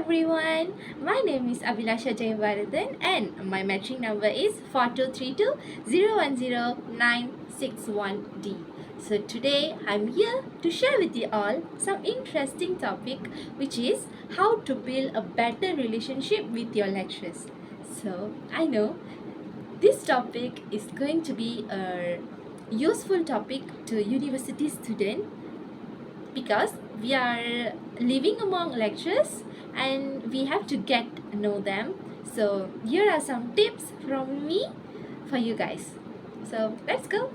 everyone, my name is ABILAASHA JAYABARATHAN and my matching number is 4232010961D. So today I'm here to share with you all some interesting topic, which is how to build a better relationship with your lecturers. So I know this topic is going to be a useful topic to university student because we are living among lecturers and we have to get to know them. So here are some tips from me for you guys. So let's go.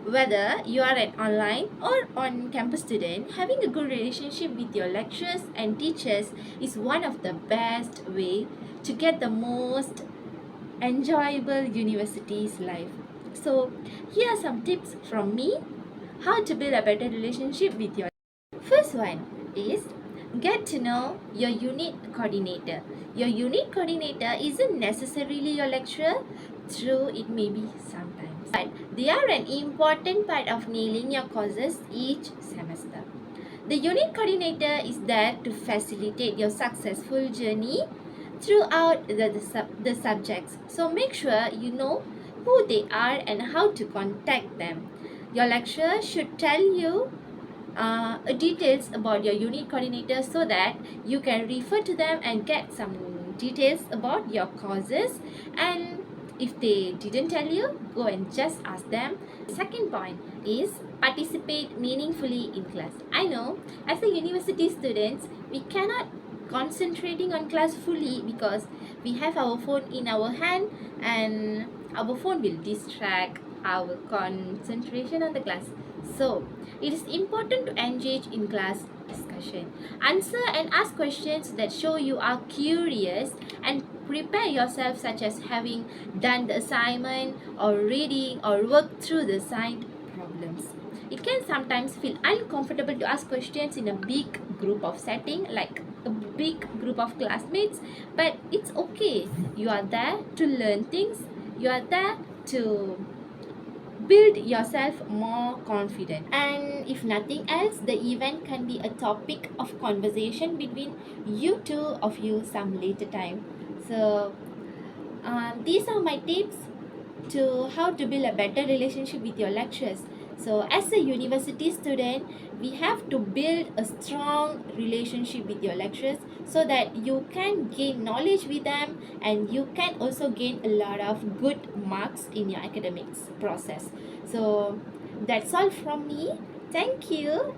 Whether you are an online or on campus student, having a good relationship with your lecturers and teachers is one of the best way to get the most enjoyable university's life. So here are some tips from me how to build a better relationship with your. First one is get to know your unit coordinator. Your unit coordinator isn't necessarily your lecturer, though it may be sometimes, but they are an important part of nailing your courses each semester. The unit coordinator is there to facilitate your successful journey throughout the subjects. So make sure you know who they are and how to contact them. Your lecturer should tell you details about your unit coordinator so that you can refer to them and get some details about your courses, and if they didn't tell you, go and just ask them. Second point is participate meaningfully in class. I know as a university students we cannot concentrating on class fully because we have our phone in our hand and our phone will distract our concentration on the class. So it is important to engage in class discussion. Answer and ask questions that show you are curious and prepare yourself, such as having done the assignment or reading or worked through the assigned problems. It can sometimes feel uncomfortable to ask questions in a big group of setting, like a big group of classmates, but it's okay. You are there to learn things. You are there to build yourself more confident, and if nothing else, the event can be a topic of conversation between you two of you some later time. So these are my tips to how to build a better relationship with your lecturers. So as a university student, we have to build a strong relationship with your lecturers so that you can gain knowledge with them and you can also gain a lot of good marks in your academics process. So that's all from me. Thank you.